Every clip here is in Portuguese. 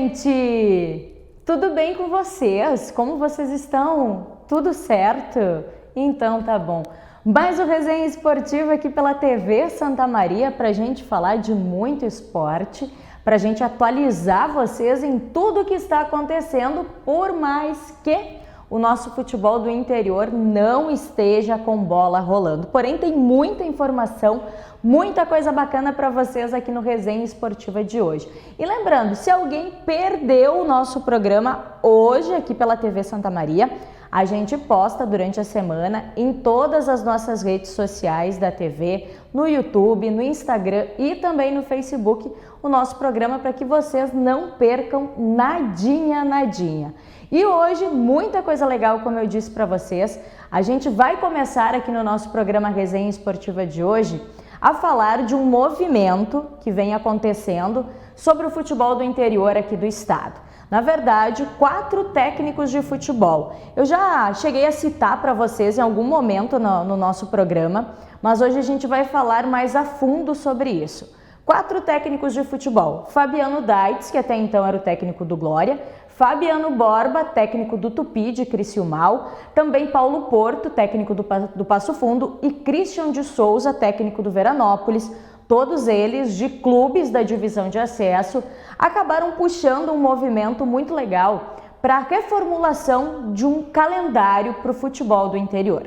gente! Tudo bem com vocês? Como vocês estão? Tudo certo? Então tá bom. Mais um Resenha Esportiva aqui pela TV Santa Maria para a gente falar de muito esporte, para a gente atualizar vocês em tudo o que está acontecendo, por mais que o nosso futebol do interior não esteja com bola rolando. Porém, tem muita informação, muita coisa bacana para vocês aqui no Resenha Esportiva de hoje. E lembrando, se alguém perdeu o nosso programa hoje aqui pela TV Santa Maria, a gente posta durante a semana em todas as nossas redes sociais da TV, no YouTube, no Instagram e também no Facebook, o nosso programa para que vocês não percam nadinha. E hoje, muita coisa legal, como eu disse para vocês. A gente vai começar aqui no nosso programa Resenha Esportiva de hoje a falar de um movimento que vem acontecendo sobre o futebol do interior aqui do estado. Na verdade, 4 técnicos de futebol. Eu já cheguei a citar para vocês em algum momento no nosso programa, mas hoje a gente vai falar mais a fundo sobre isso. 4 técnicos de futebol. Fabiano Daitz, que até então era o técnico do Glória, Fabiano Borba, técnico do Tupi de Criciúmal, também Paulo Porto, técnico do Passo Fundo, e Christian de Souza, técnico do Veranópolis, todos eles de clubes da divisão de acesso, acabaram puxando um movimento muito legal para a reformulação de um calendário para o futebol do interior.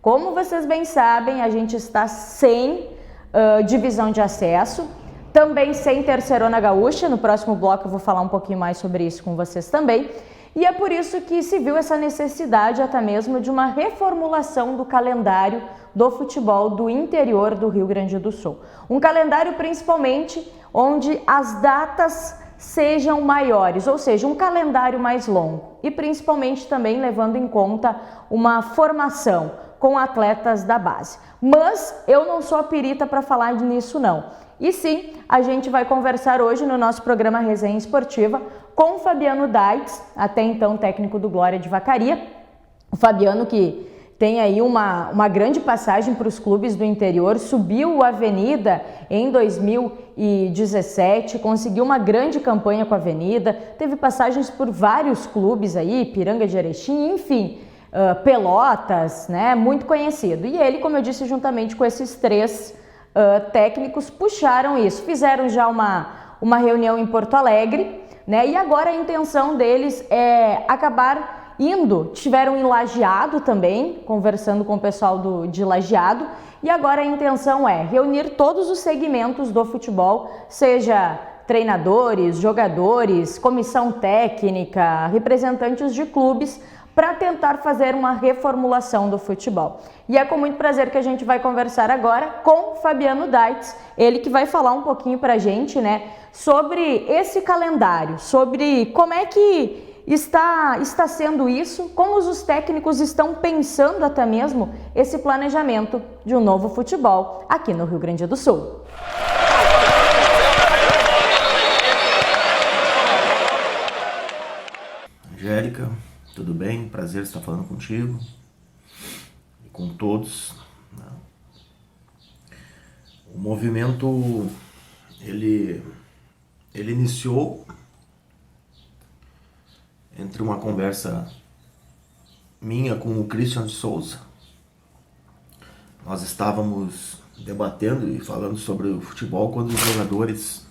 Como vocês bem sabem, a gente está sem divisão de acesso, também sem Terceirona Gaúcha. No próximo bloco eu vou falar um pouquinho mais sobre isso com vocês também. E é por isso que se viu essa necessidade até mesmo de uma reformulação do calendário do futebol do interior do Rio Grande do Sul. Um calendário principalmente onde as datas sejam maiores, ou seja, um calendário mais longo. E principalmente também levando em conta uma formação com atletas da base. Mas eu não sou a perita para falar nisso não. E sim, a gente vai conversar hoje no nosso programa Resenha Esportiva com o Fabiano Daitz, até então técnico do Glória de Vacaria. O Fabiano que tem aí uma grande passagem para os clubes do interior, subiu o Avenida em 2017, conseguiu uma grande campanha com a Avenida, teve passagens por vários clubes aí, Piranga de Erechim, enfim, Pelotas, né, muito conhecido. E ele, como eu disse, juntamente com esses 3 técnicos, puxaram isso, fizeram já uma reunião em Porto Alegre, né? E agora a intenção deles é acabar estiveram em Lajeado também, conversando com o pessoal de Lajeado, e agora a intenção é reunir todos os segmentos do futebol, seja treinadores, jogadores, comissão técnica, representantes de clubes, para tentar fazer uma reformulação do futebol. E é com muito prazer que a gente vai conversar agora com Fabiano Daitz, ele que vai falar um pouquinho para a gente, né, sobre esse calendário, sobre como é que está sendo isso, como os técnicos estão pensando até mesmo esse planejamento de um novo futebol aqui no Rio Grande do Sul. Angélica, tudo bem? Prazer estar falando contigo e com todos. O movimento, ele iniciou entre uma conversa minha com o Christian de Souza. Nós estávamos debatendo e falando sobre o futebol quando os jogadores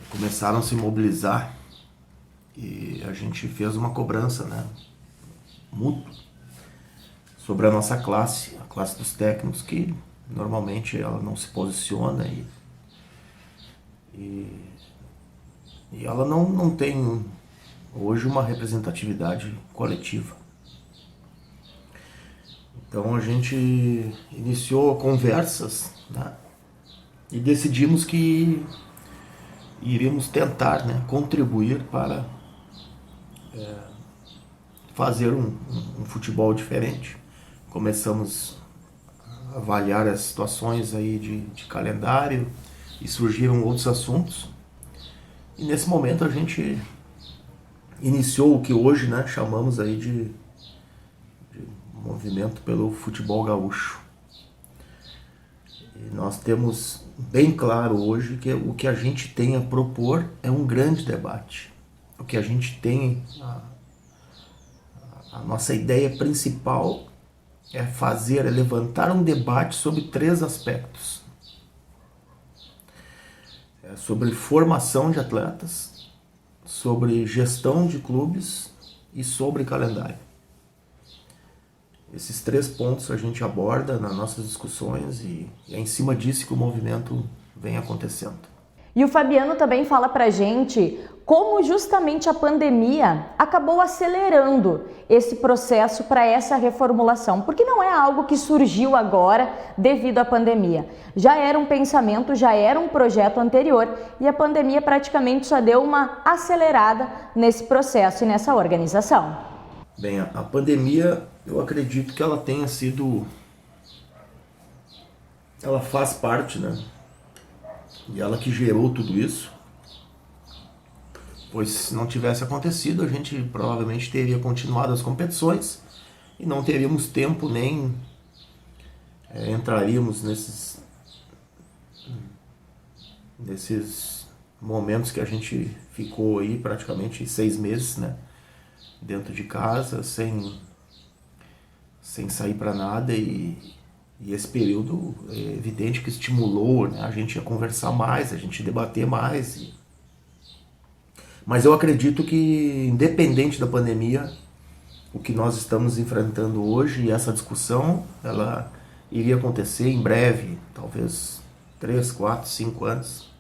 começaram a se mobilizar. E a gente fez uma cobrança, né, mútua sobre a nossa classe, a classe dos técnicos, que normalmente ela não se posiciona e ela não tem hoje uma representatividade coletiva. Então a gente iniciou conversas, né, e decidimos que iríamos tentar, né, contribuir para fazer um futebol diferente. Começamos a avaliar as situações aí de calendário e surgiram outros assuntos. E nesse momento a gente iniciou o que hoje, né, chamamos aí de movimento pelo futebol gaúcho. E nós temos bem claro hoje que o que a gente tem a propor é um grande debate. O que a gente tem, a nossa ideia principal é levantar um debate sobre 3 aspectos. Sobre formação de atletas, sobre gestão de clubes e sobre calendário. Esses 3 pontos a gente aborda nas nossas discussões e é em cima disso que o movimento vem acontecendo. E o Fabiano também fala pra gente como justamente a pandemia acabou acelerando esse processo para essa reformulação, porque não é algo que surgiu agora devido à pandemia. Já era um pensamento, já era um projeto anterior e a pandemia praticamente só deu uma acelerada nesse processo e nessa organização. Bem, a pandemia, eu acredito que ela tenha sido... Ela faz parte, né? E ela que gerou tudo isso. Pois se não tivesse acontecido, a gente provavelmente teria continuado as competições e não teríamos tempo nem entraríamos nesses momentos que a gente ficou aí praticamente 6 meses, né, dentro de casa, sem sair para nada e esse período é evidente que estimulou, né, a gente a conversar mais, a gente debater mais. Mas eu acredito que, independente da pandemia, o que nós estamos enfrentando hoje e essa discussão, ela iria acontecer em breve, talvez 3, 4, 5 anos,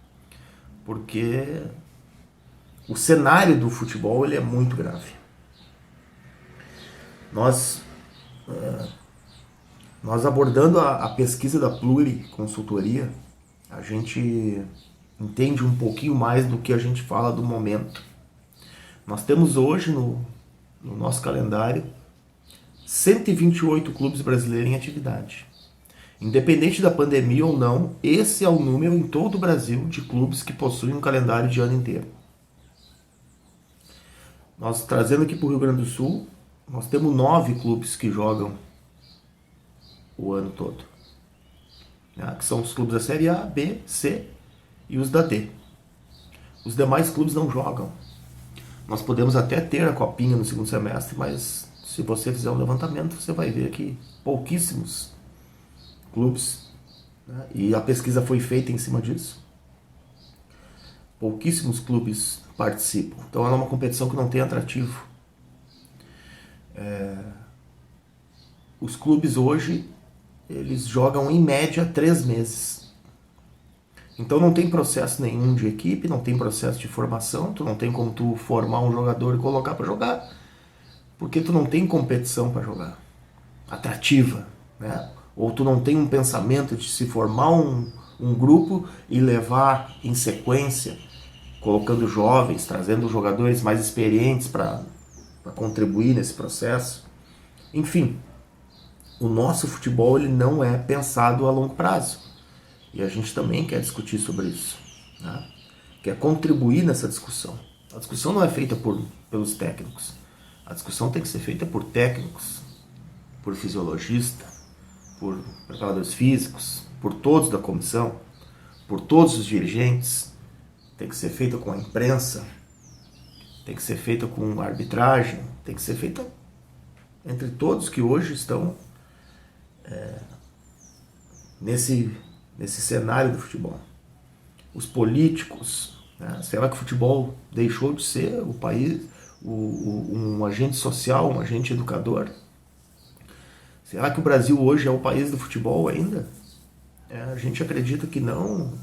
porque o cenário do futebol ele é muito grave. Nós abordando a pesquisa da Pluri Consultoria, a gente entende um pouquinho mais do que a gente fala do momento. Nós temos hoje no nosso calendário 128 clubes brasileiros em atividade. Independente da pandemia ou não, esse é o número em todo o Brasil de clubes que possuem um calendário de ano inteiro. Nós trazendo aqui para o Rio Grande do Sul, nós temos 9 clubes que jogam o ano todo, né? Que são os clubes da Série A, B, C e os da D. Os demais clubes não jogam. Nós podemos até ter a copinha no segundo semestre, mas se você fizer um levantamento, você vai ver que pouquíssimos clubes, né? E a pesquisa foi feita em cima disso. Pouquíssimos clubes participam. Então é uma competição que não tem atrativo. Os clubes hoje, eles jogam em média 3 meses. Então não tem processo nenhum de equipe, não tem processo de formação, tu não tem como tu formar um jogador e colocar para jogar, porque tu não tem competição para jogar, atrativa, né? Ou tu não tem um pensamento de se formar um grupo e levar em sequência, colocando jovens, trazendo jogadores mais experientes para contribuir nesse processo. Enfim, o nosso futebol ele não é pensado a longo prazo. E a gente também quer discutir sobre isso, né? Quer contribuir nessa discussão. A discussão não é feita pelos técnicos. A discussão tem que ser feita por técnicos, por fisiologista, por preparadores físicos, por todos da comissão, por todos os dirigentes. Tem que ser feita com a imprensa, tem que ser feita com a arbitragem, tem que ser feita entre todos que hoje estão nesse cenário do futebol. Os políticos, né? Será que o futebol deixou de ser o país, um agente social, um agente educador? Será que o Brasil hoje é o país do futebol ainda? A gente acredita que não,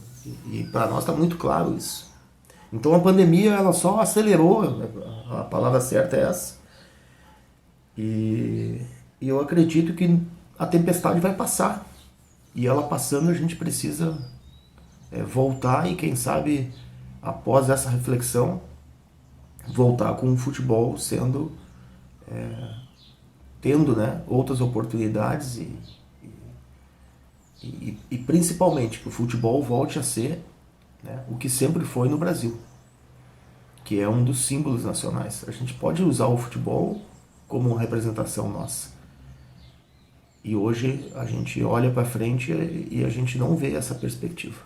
e para nós está muito claro isso. Então a pandemia ela só acelerou, a palavra certa é essa. E eu acredito que a tempestade vai passar. E ela passando a gente precisa voltar e quem sabe após essa reflexão voltar com o futebol tendo, né, outras oportunidades e principalmente que o futebol volte a ser, né, o que sempre foi no Brasil, que é um dos símbolos nacionais. A gente pode usar o futebol como uma representação nossa. E hoje a gente olha para frente e a gente não vê essa perspectiva.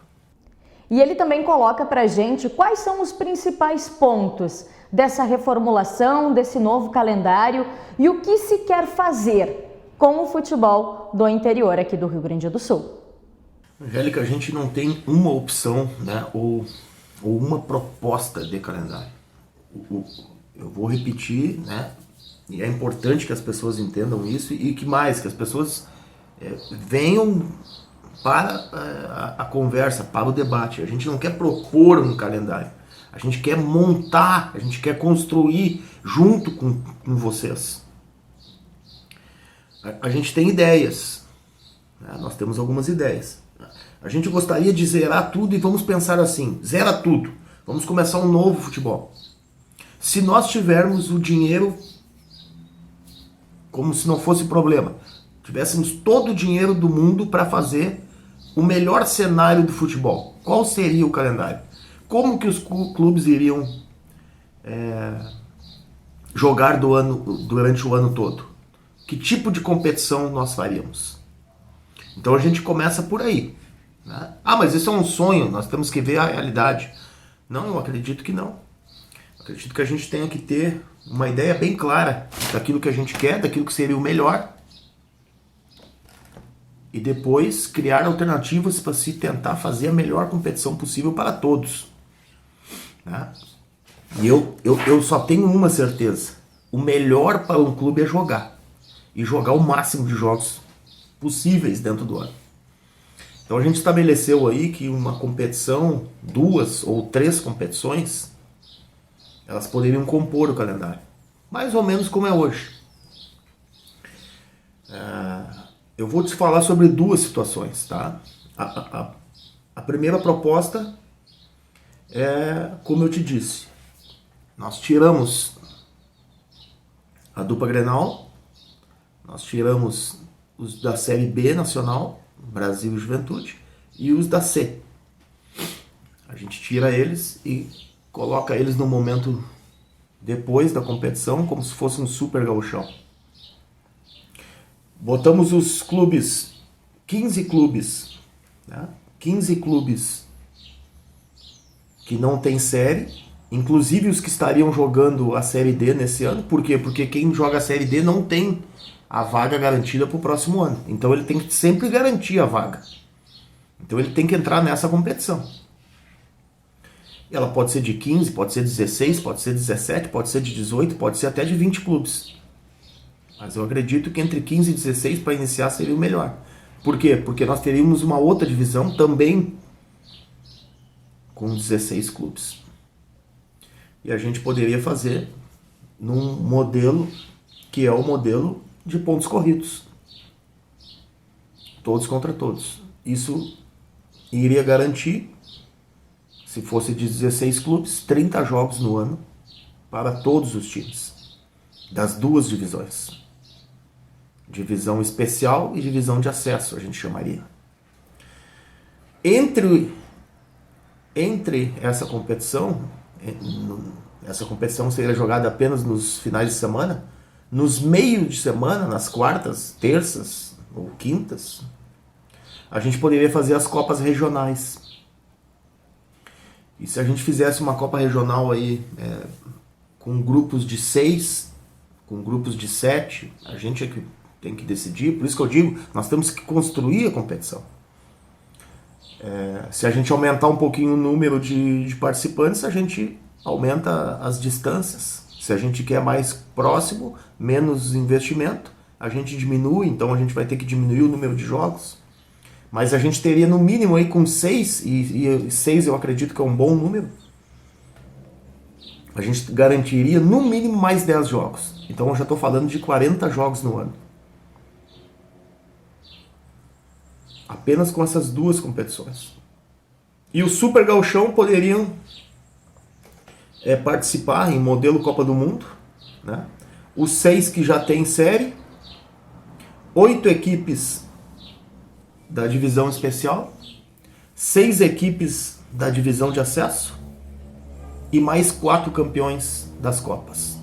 E ele também coloca para a gente quais são os principais pontos dessa reformulação, desse novo calendário e o que se quer fazer com o futebol do interior aqui do Rio Grande do Sul. Angélica, a gente não tem uma opção, né, ou uma proposta de calendário. Eu vou repetir, né, e é importante que as pessoas entendam isso e que mais, que as pessoas venham para a conversa, para o debate. A gente não quer propor um calendário, a gente quer montar, a gente quer construir junto com vocês. A gente tem ideias, né? Nós temos algumas ideias. A gente gostaria de zerar tudo e vamos pensar assim, zera tudo, vamos começar um novo futebol. Se nós tivermos o dinheiro, como se não fosse problema, tivéssemos todo o dinheiro do mundo para fazer o melhor cenário do futebol, qual seria o calendário? Como que os clubes iriam jogar durante o ano todo? Que tipo de competição nós faríamos? Então a gente começa por aí, né? Ah, mas isso é um sonho, nós temos que ver a realidade. Não, eu acredito que não. Acredito que a gente tenha que ter uma ideia bem clara daquilo que a gente quer, daquilo que seria o melhor. E depois criar alternativas para se tentar fazer a melhor competição possível para todos, né? E eu só tenho uma certeza. O melhor para um clube é jogar. E jogar o máximo de jogos possíveis dentro do ano. Então a gente estabeleceu aí que uma competição, 2 ou 3 competições, elas poderiam compor o calendário. Mais ou menos como é hoje. Eu vou te falar sobre 2 situações, tá? A primeira proposta é, como eu te disse, nós tiramos a dupla Grenal, nós tiramos os da Série B nacional, Brasil e Juventude, e os da C. A gente tira eles e coloca eles no momento depois da competição, como se fosse um super gauchão. Botamos os clubes, 15 clubes, né? 15 clubes que não tem série, inclusive os que estariam jogando a Série D nesse ano. Por quê? Porque quem joga a Série D não tem a vaga garantida para o próximo ano. Então ele tem que sempre garantir a vaga. Então ele tem que entrar nessa competição. Ela pode ser de 15, pode ser de 16, pode ser de 17, pode ser de 18, pode ser até de 20 clubes. Mas eu acredito que entre 15 e 16 para iniciar seria o melhor. Por quê? Porque nós teríamos uma outra divisão também com 16 clubes. E a gente poderia fazer num modelo que é o modelo de pontos corridos. Todos contra todos. Isso iria garantir, se fosse de 16 clubes, 30 jogos no ano para todos os times das 2 divisões. Divisão especial e divisão de acesso, a gente chamaria. Entre essa competição seria jogada apenas nos finais de semana, nos meios de semana, nas quartas, terças ou quintas, a gente poderia fazer as copas regionais. E se a gente fizesse uma copa regional aí com grupos de 6, com grupos de 7, a gente é que tem que decidir. Por isso que eu digo, nós temos que construir a competição. Se a gente aumentar um pouquinho o número de participantes, a gente aumenta as distâncias. Se a gente quer mais próximo, menos investimento, a gente diminui, então a gente vai ter que diminuir o número de jogos. Mas a gente teria no mínimo aí com 6, e 6 eu acredito que é um bom número, a gente garantiria no mínimo mais 10 jogos. Então eu já estou falando de 40 jogos no ano. Apenas com essas 2 competições. E o Super Gauchão poderiam participar em modelo Copa do Mundo, né? Os 6 que já têm série, 8 equipes da divisão especial, 6 equipes da divisão de acesso e mais 4 campeões das Copas.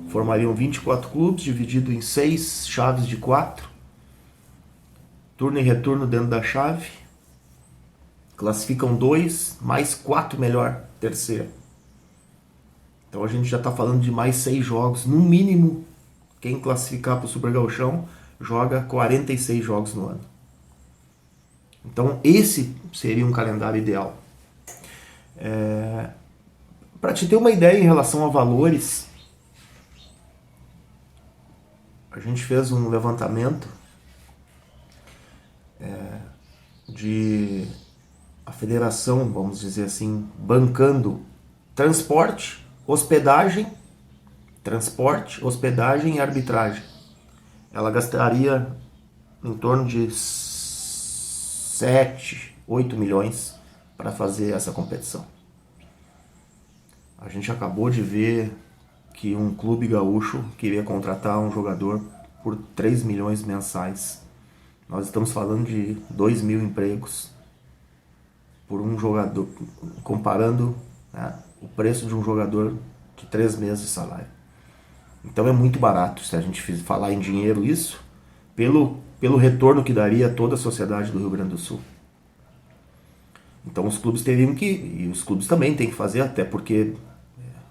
Formariam 24 clubes, dividido em 6 chaves de 4. turno e retorno dentro da chave, classificam 2, mais 4 melhor terceiro. Então a gente já está falando de mais 6 jogos, no mínimo. Quem classificar para o Super Gauchão joga 46 jogos no ano. Então esse seria um calendário ideal. Para te ter uma ideia em relação a valores, a gente fez um levantamento de a federação, vamos dizer assim, bancando transporte, hospedagem e arbitragem. Ela gastaria em torno de 7, 8 milhões para fazer essa competição. A gente acabou de ver que um clube gaúcho queria contratar um jogador por 3 milhões mensais. Nós estamos falando de 2 mil empregos por um jogador, comparando, né, o preço de um jogador de 3 meses de salário. Então é muito barato, se a gente falar em dinheiro isso, pelo retorno que daria a toda a sociedade do Rio Grande do Sul. Então os clubes teriam que, e os clubes também têm que fazer, até porque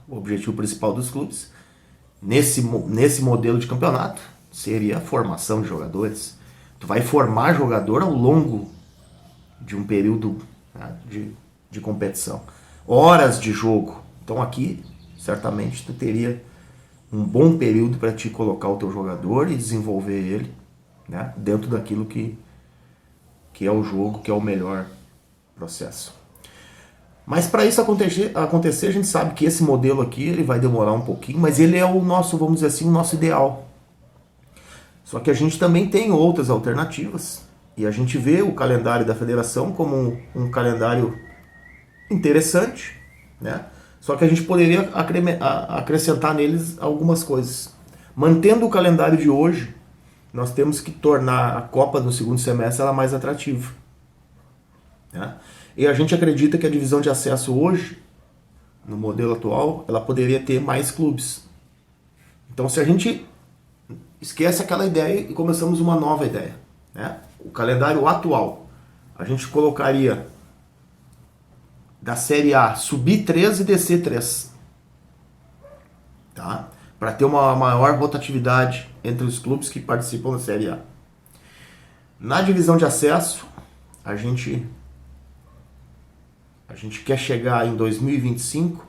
o objetivo principal dos clubes, nesse modelo de campeonato, seria a formação de jogadores. Tu vai formar jogador ao longo de um período, né, de competição. Horas de jogo. Então aqui, certamente, tu teria um bom período para te colocar o teu jogador e desenvolver ele, né, dentro daquilo que é o jogo, que é o melhor processo. Mas para isso acontecer, a gente sabe que esse modelo aqui ele vai demorar um pouquinho, mas ele é o nosso, vamos dizer assim, o nosso ideal. Só que a gente também tem outras alternativas e a gente vê o calendário da federação como um calendário interessante, né? Só que a gente poderia acrescentar neles algumas coisas. Mantendo o calendário de hoje, nós temos que tornar a Copa no segundo semestre ela mais atrativa, né? E a gente acredita que a divisão de acesso hoje, no modelo atual, ela poderia ter mais clubes. Então se a gente esquece aquela ideia e começamos uma nova ideia, né? O calendário atual, a gente colocaria da Série A subir 3 e descer 3, tá? Para ter uma maior rotatividade entre os clubes que participam da Série A. Na divisão de acesso, a gente quer chegar em 2025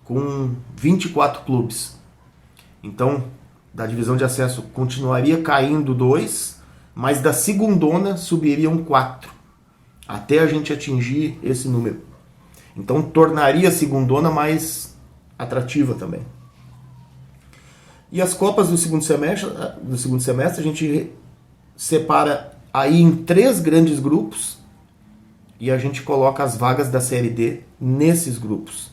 com 24 clubes. Então, da divisão de acesso continuaria caindo 2, mas da segundona subiriam 4, até a gente atingir esse número. Então, tornaria a segundona mais atrativa também. E as Copas do segundo semestre a gente separa aí em 3 grandes grupos e a gente coloca as vagas da Série D nesses grupos.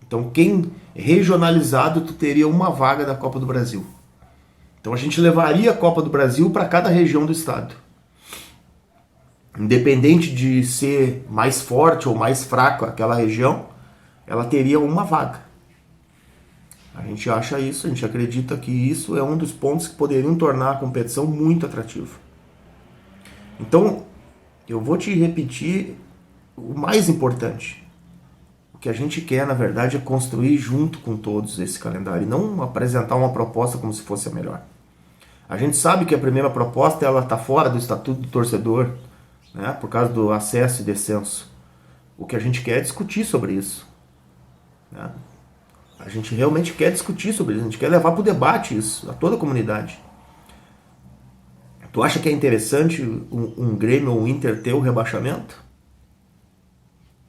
Então, quem regionalizado, tu teria uma vaga da Copa do Brasil. Então, a gente levaria a Copa do Brasil para cada região do estado. Independente de ser mais forte ou mais fraco aquela região, ela teria uma vaga. A gente acha isso, a gente acredita que isso é um dos pontos que poderiam tornar a competição muito atrativa. Então, eu vou te repetir o mais importante. O que a gente quer, na verdade, é construir junto com todos esse calendário, e não apresentar uma proposta como se fosse a melhor. A gente sabe que a primeira proposta ela está fora do estatuto do torcedor, né, por causa do acesso e descenso. O que a gente quer é discutir sobre isso, né? A gente realmente quer discutir sobre isso, a gente quer levar para o debate isso, a toda a comunidade. Tu acha que é interessante um Grêmio ou um Inter ter o rebaixamento?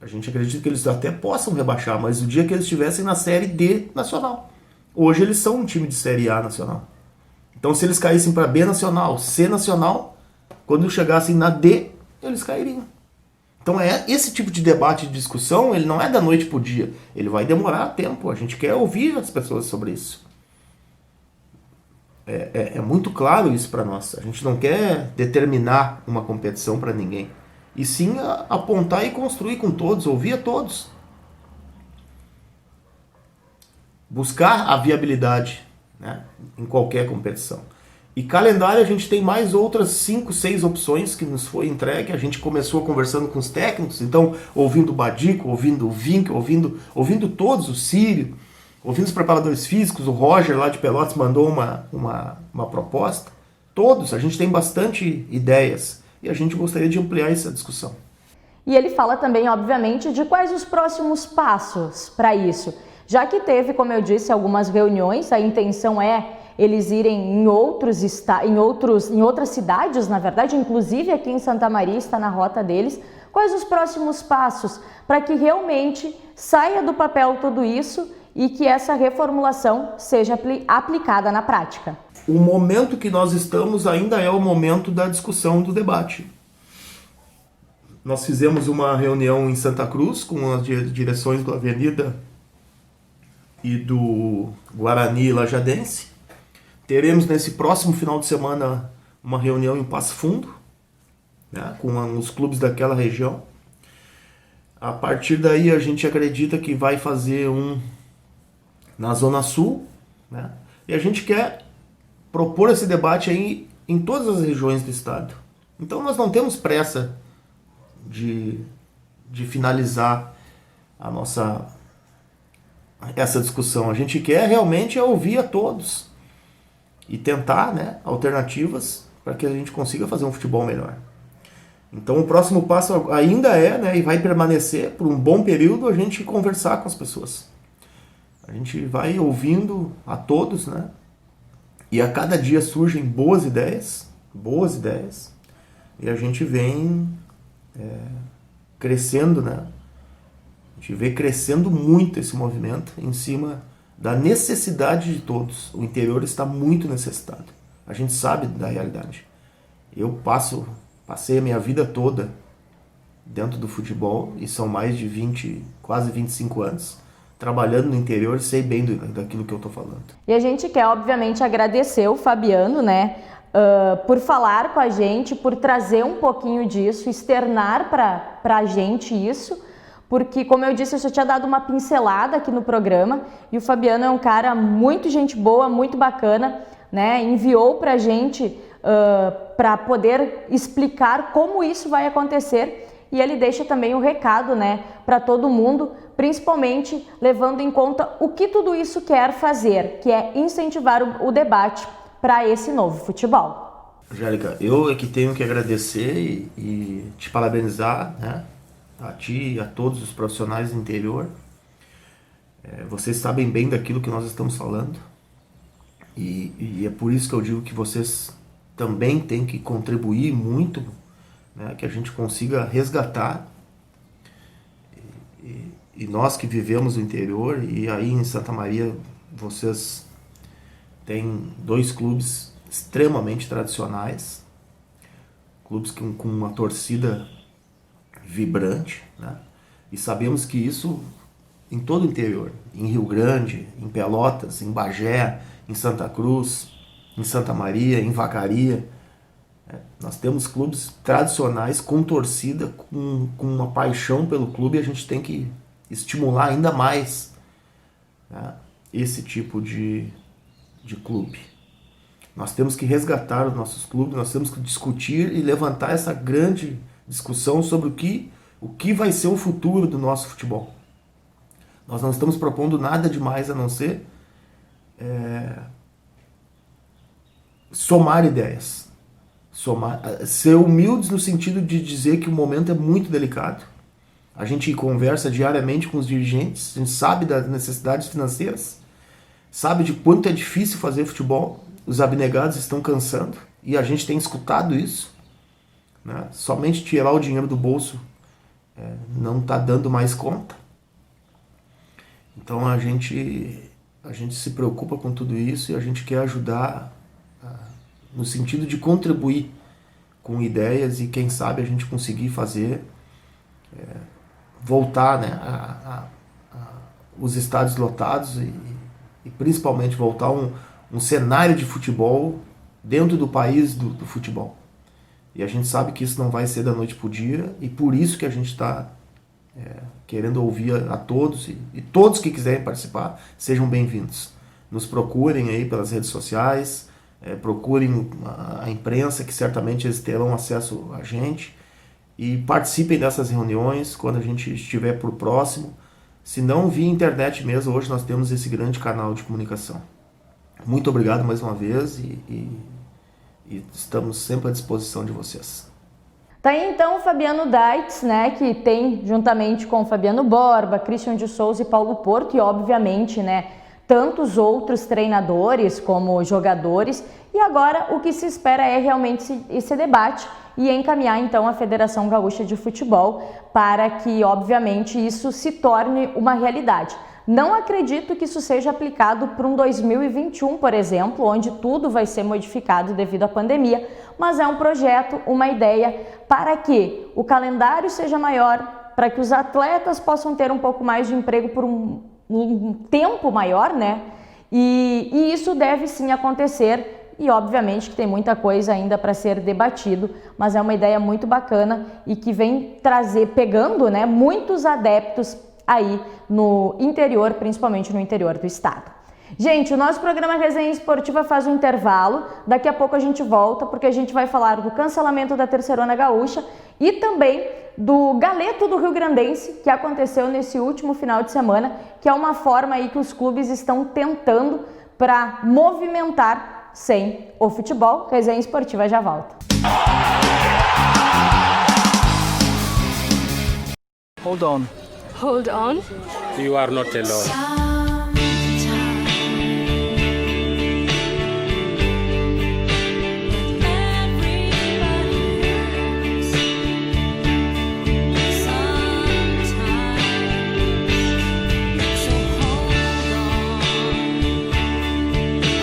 A gente acredita que eles até possam rebaixar, mas o dia que eles estivessem na Série D nacional. Hoje eles são um time de Série A nacional. Então se eles caíssem para B nacional, C nacional, quando chegassem na D, eles cairiam. Então esse tipo de debate, de discussão, ele não é da noite para o dia. Ele vai demorar tempo. A gente quer ouvir as pessoas sobre isso. É muito claro isso para nós. A gente não quer determinar uma competição para ninguém. E sim apontar e construir com todos, ouvir a todos. Buscar a viabilidade, né, em qualquer competição. E calendário a gente tem mais outras 5, 6 opções que nos foi entregue. A gente começou conversando com os técnicos, então ouvindo o Badico, ouvindo o Vink, ouvindo todos, o Círio, ouvindo os preparadores físicos, o Roger lá de Pelotas mandou uma proposta. Todos, a gente tem bastante ideias e a gente gostaria de ampliar essa discussão. E ele fala também, obviamente, de quais os próximos passos para isso. Já que teve, como eu disse, algumas reuniões, a intenção é eles irem em outras cidades, na verdade, inclusive aqui em Santa Maria está na rota deles. Quais os próximos passos para que realmente saia do papel tudo isso e que essa reformulação seja aplicada na prática? O momento que nós estamos ainda é o momento da discussão, do debate. Nós fizemos uma reunião em Santa Cruz com as direções do Avenida e do Guarani Lajadense. Teremos nesse próximo final de semana uma reunião em Passo Fundo, né, com os clubes daquela região. A partir daí a gente acredita que vai fazer um na Zona Sul, né, e a gente quer propor esse debate aí em todas as regiões do estado. Então nós não temos pressa de finalizar essa discussão. A gente quer realmente ouvir a todos e tentar, né, alternativas para que a gente consiga fazer um futebol melhor. Então o próximo passo ainda é, né, e vai permanecer por um bom período, a gente conversar com as pessoas. A gente vai ouvindo a todos, né, e a cada dia surgem boas ideias, e a gente vem crescendo, né? A gente vê crescendo muito esse movimento em cima da necessidade de todos. O interior está muito necessitado. A gente sabe da realidade. Eu passei a minha vida toda dentro do futebol, e são mais de 20, quase 25 anos, trabalhando no interior, e sei bem daquilo que eu estou falando. E a gente quer, obviamente, agradecer o Fabiano, né, por falar com a gente, por trazer um pouquinho disso, externar para a gente isso, porque, como eu disse, eu já tinha dado uma pincelada aqui no programa, e o Fabiano é um cara muito gente boa, muito bacana, né, enviou para a gente para poder explicar como isso vai acontecer, e ele deixa também o recado, né, para todo mundo, principalmente levando em conta o que tudo isso quer fazer, que é incentivar o debate para esse novo futebol. Angélica, eu é que tenho que agradecer e te parabenizar, né, a ti e a todos os profissionais do interior. Vocês sabem bem daquilo que nós estamos falando, e é por isso que eu digo que vocês também têm que contribuir muito, né, que a gente consiga resgatar, e nós que vivemos no interior, e aí em Santa Maria vocês têm 2 clubes extremamente tradicionais, clubes com uma torcida vibrante, né, e sabemos que isso em todo o interior, em Rio Grande, em Pelotas, em Bagé, em Santa Cruz, em Santa Maria, em Vacaria, nós temos clubes tradicionais com torcida, com uma paixão pelo clube, e a gente tem que estimular ainda mais, né, esse tipo de clube. Nós temos que resgatar os nossos clubes, nós temos que discutir e levantar essa grande discussão sobre o que vai ser o futuro do nosso futebol. Nós não estamos propondo nada demais a não ser somar ideias. Ser humildes no sentido de dizer que o momento é muito delicado. A gente conversa diariamente com os dirigentes, a gente sabe das necessidades financeiras, sabe de quanto é difícil fazer futebol, os abnegados estão cansando, e a gente tem escutado isso, né? Somente tirar o dinheiro do bolso não está dando mais conta. Então a gente se preocupa com tudo isso, e a gente quer ajudar no sentido de contribuir com ideias, e quem sabe a gente conseguir fazer voltar, né, os estádios lotados, e principalmente voltar um cenário de futebol dentro do país do futebol. E a gente sabe que isso não vai ser da noite para o dia, e por isso que a gente está querendo ouvir a todos, e todos que quiserem participar, sejam bem-vindos. Nos procurem aí pelas redes sociais, procurem a imprensa, que certamente eles terão acesso a gente, e participem dessas reuniões quando a gente estiver por próximo. Se não via internet mesmo, hoje nós temos esse grande canal de comunicação. Muito obrigado mais uma vez e estamos sempre à disposição de vocês. Tá aí então o Fabiano Daitz, né, que tem juntamente com o Fabiano Borba, Christian de Souza e Paulo Porto e obviamente, né, tantos outros treinadores como jogadores, e agora o que se espera é realmente esse debate e encaminhar então a Federação Gaúcha de Futebol para que obviamente isso se torne uma realidade. Não acredito que isso seja aplicado para um 2021, por exemplo, onde tudo vai ser modificado devido à pandemia, mas é um projeto, uma ideia para que o calendário seja maior, para que os atletas possam ter um pouco mais de emprego por um tempo maior, né? E isso deve sim acontecer e obviamente que tem muita coisa ainda para ser debatido, mas é uma ideia muito bacana e que vem pegando, né, muitos adeptos aí no interior, principalmente no interior do estado. Gente, o nosso programa Resenha Esportiva faz um intervalo, daqui a pouco a gente volta porque a gente vai falar do cancelamento da Terceirona Gaúcha e também do Galeto do Rio Grandense, que aconteceu nesse último final de semana, que é uma forma aí que os clubes estão tentando para movimentar sem o futebol. Resenha Esportiva já volta. Hold on. Hold on. You are not alone.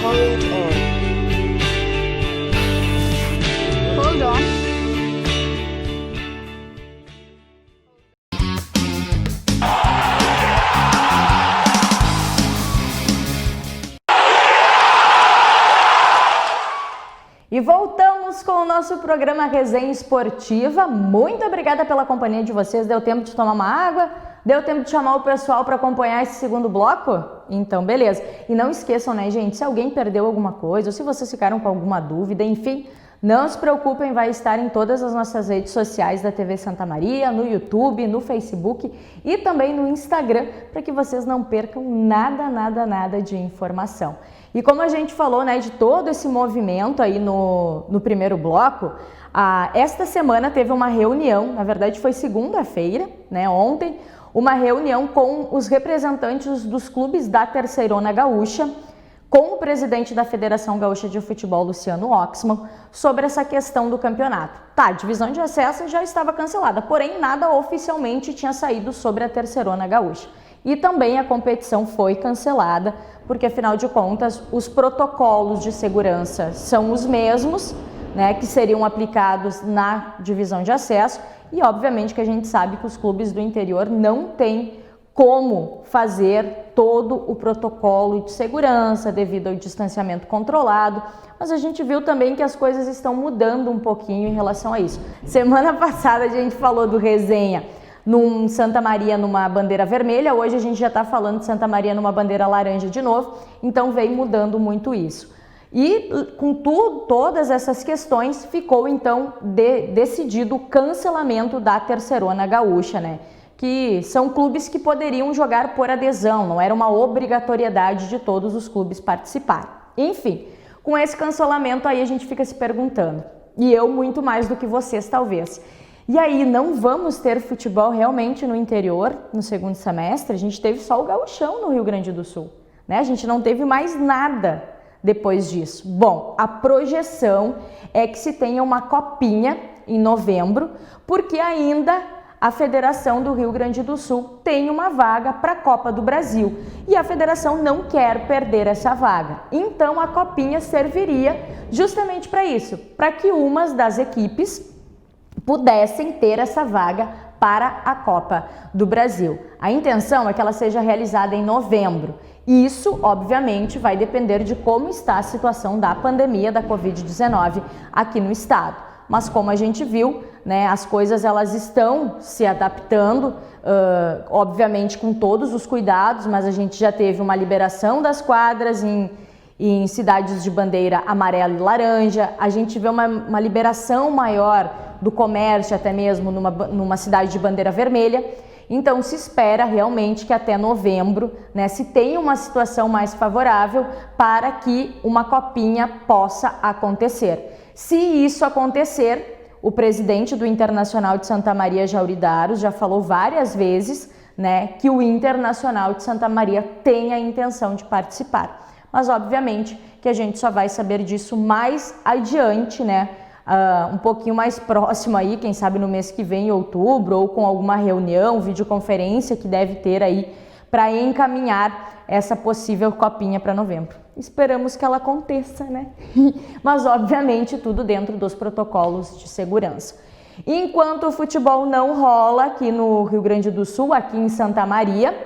Hold on. E voltamos com o nosso programa Resenha Esportiva. Muito obrigada pela companhia de vocês. Deu tempo de tomar uma água? Deu tempo de chamar o pessoal para acompanhar esse segundo bloco? Então, beleza. E não esqueçam, né, gente, se alguém perdeu alguma coisa ou se vocês ficaram com alguma dúvida, enfim, não se preocupem, vai estar em todas as nossas redes sociais da TV Santa Maria, no YouTube, no Facebook e também no Instagram, para que vocês não percam nada de informação. E como a gente falou, né, de todo esse movimento aí no primeiro bloco, esta semana teve uma reunião, na verdade foi segunda-feira, né, ontem, uma reunião com os representantes dos clubes da Terceirona Gaúcha, com o presidente da Federação Gaúcha de Futebol, Luciano Oxman, sobre essa questão do campeonato. Tá, a divisão de acesso já estava cancelada, porém nada oficialmente tinha saído sobre a Terceirona Gaúcha. E também a competição foi cancelada, porque afinal de contas os protocolos de segurança são os mesmos, né, que seriam aplicados na divisão de acesso, e obviamente que a gente sabe que os clubes do interior não têm como fazer todo o protocolo de segurança devido ao distanciamento controlado, mas a gente viu também que as coisas estão mudando um pouquinho em relação a isso. Semana passada a gente falou do Resenha num Santa Maria numa bandeira vermelha, hoje a gente já está falando de Santa Maria numa bandeira laranja de novo, então vem mudando muito isso. E com todas essas questões ficou então decidido o cancelamento da Terceirona Gaúcha, né? Que são clubes que poderiam jogar por adesão, não era uma obrigatoriedade de todos os clubes participarem. Enfim, com esse cancelamento aí a gente fica se perguntando, e eu muito mais do que vocês talvez. E aí, não vamos ter futebol realmente no interior no segundo semestre? A gente teve só o gauchão no Rio Grande do Sul, né? A gente não teve mais nada depois disso. Bom, a projeção é que se tenha uma copinha em novembro, porque ainda a Federação do Rio Grande do Sul tem uma vaga para a Copa do Brasil e a Federação não quer perder essa vaga. Então a copinha serviria justamente para isso, para que umas das equipes pudessem ter essa vaga para a Copa do Brasil. A intenção é que ela seja realizada em novembro. Isso, obviamente, vai depender de como está a situação da pandemia da Covid-19 aqui no estado. Mas como a gente viu, né, as coisas elas estão se adaptando, obviamente com todos os cuidados, mas a gente já teve uma liberação das quadras em em cidades de bandeira amarela e laranja. A gente vê uma liberação maior do comércio, até mesmo numa cidade de bandeira vermelha. Então se espera realmente que até novembro, né, se tenha uma situação mais favorável para que uma copinha possa acontecer. Se isso acontecer, o presidente do Internacional de Santa Maria, Jauri Daros, já falou várias vezes, né, que o Internacional de Santa Maria tem a intenção de participar. Mas obviamente que a gente só vai saber disso mais adiante, né? Um pouquinho mais próximo aí, quem sabe no mês que vem, em outubro, ou com alguma reunião, videoconferência que deve ter aí para encaminhar essa possível copinha para novembro. Esperamos que ela aconteça, né? Mas obviamente tudo dentro dos protocolos de segurança. Enquanto o futebol não rola aqui no Rio Grande do Sul, aqui em Santa Maria,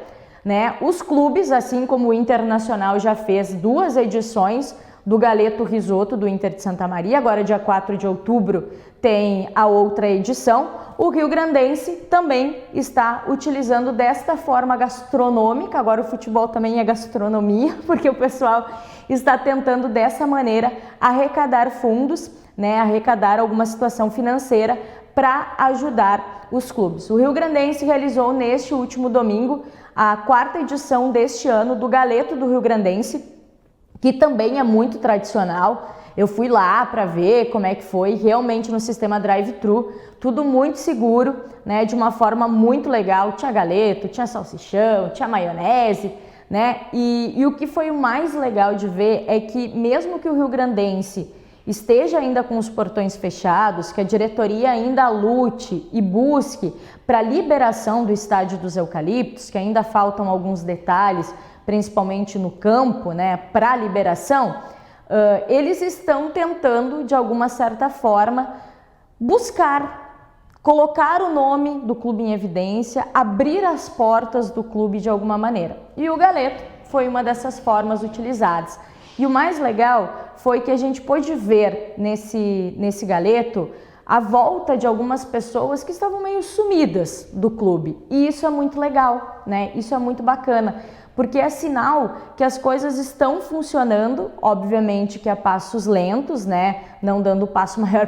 né? Os clubes, assim como o Internacional já fez 2 edições do Galeto Risoto do Inter de Santa Maria, agora dia 4 de outubro tem a outra edição. O Rio Grandense também está utilizando desta forma gastronômica, agora o futebol também é gastronomia, porque o pessoal está tentando dessa maneira arrecadar fundos, né, arrecadar alguma situação financeira para ajudar os clubes. O Rio Grandense realizou neste último domingo a 4ª edição deste ano do Galeto do Rio Grandense, que também é muito tradicional. Eu fui lá para ver como é que foi, realmente no sistema drive-thru, tudo muito seguro, né, de uma forma muito legal. Tinha galeto, tinha salsichão, tinha maionese, né, e o que foi o mais legal de ver é que mesmo que o Rio Grandense esteja ainda com os portões fechados, que a diretoria ainda lute e busque para a liberação do Estádio dos Eucaliptos, que ainda faltam alguns detalhes, principalmente no campo, né, para a liberação, eles estão tentando, de alguma certa forma, colocar o nome do clube em evidência, abrir as portas do clube de alguma maneira. E o Galeto foi uma dessas formas utilizadas. E o mais legal foi que a gente pôde ver nesse Galeto a volta de algumas pessoas que estavam meio sumidas do clube. E isso é muito legal, né? Isso é muito bacana, porque é sinal que as coisas estão funcionando, obviamente que a passos lentos, né? Não dando passo maior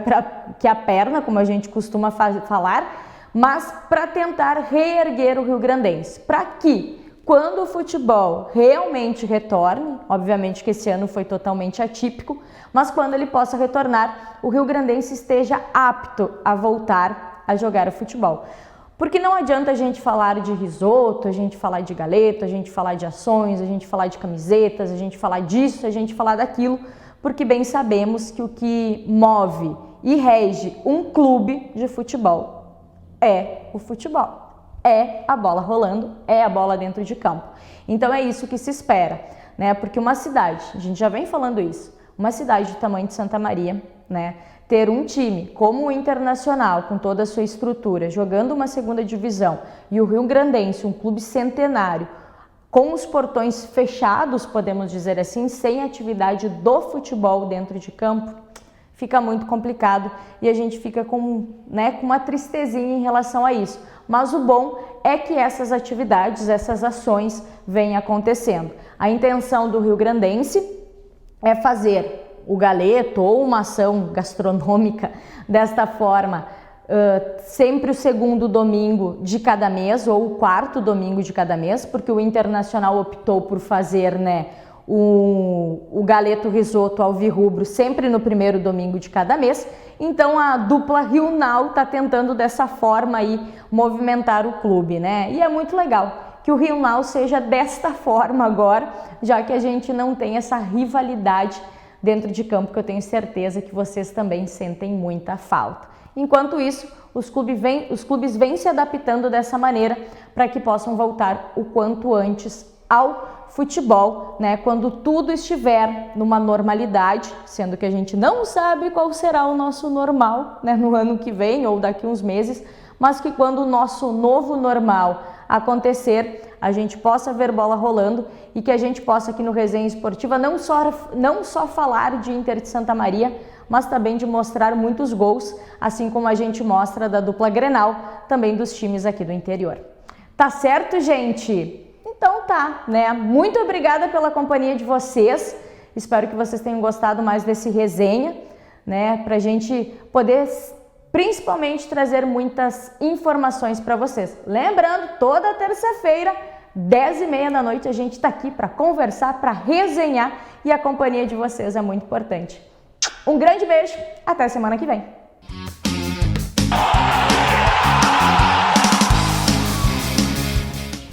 que a perna, como a gente costuma falar, mas para tentar reerguer o Rio Grandense, para que quando o futebol realmente retorne, obviamente que esse ano foi totalmente atípico, mas quando ele possa retornar, o Rio Grandense esteja apto a voltar a jogar o futebol. Porque não adianta a gente falar de risoto, a gente falar de galeto, a gente falar de ações, a gente falar de camisetas, a gente falar disso, a gente falar daquilo, porque bem sabemos que o que move e rege um clube de futebol é o futebol. É a bola rolando, é a bola dentro de campo. Então é isso que se espera, né? Porque uma cidade, a gente já vem falando isso, uma cidade do tamanho de Santa Maria, né? Ter um time como o Internacional, com toda a sua estrutura, jogando uma 2ª divisão, e o Rio Grandense, um clube centenário, com os portões fechados, podemos dizer assim, sem atividade do futebol dentro de campo, fica muito complicado e a gente fica com uma tristezinha em relação a isso. Mas o bom é que essas atividades, essas ações vêm acontecendo. A intenção do Rio Grandense é fazer o Galeto ou uma ação gastronômica desta forma, sempre o 2º domingo de cada mês ou o 4º domingo de cada mês, porque o Internacional optou por fazer, né, o Galeto Risoto alvirrubro sempre no 1º domingo de cada mês. Então a dupla Rio Now está tentando dessa forma aí movimentar o clube, né? E é muito legal que o Rio Now seja desta forma agora, já que a gente não tem essa rivalidade dentro de campo, que eu tenho certeza que vocês também sentem muita falta. Enquanto isso, os clubes vêm se adaptando dessa maneira para que possam voltar o quanto antes ao futebol, né, quando tudo estiver numa normalidade, sendo que a gente não sabe qual será o nosso normal, né, no ano que vem ou daqui uns meses, mas que quando o nosso novo normal acontecer, a gente possa ver bola rolando e que a gente possa aqui no Resenha Esportiva não só falar de Inter de Santa Maria, mas também de mostrar muitos gols, assim como a gente mostra da dupla Grenal, também dos times aqui do interior. Tá certo, gente? Então tá, né? Muito obrigada pela companhia de vocês. Espero que vocês tenham gostado mais desse resenha, né? Pra gente poder principalmente trazer muitas informações para vocês. Lembrando, toda terça-feira, 10h30 da noite, a gente tá aqui para conversar, para resenhar, e a companhia de vocês é muito importante. Um grande beijo, até semana que vem.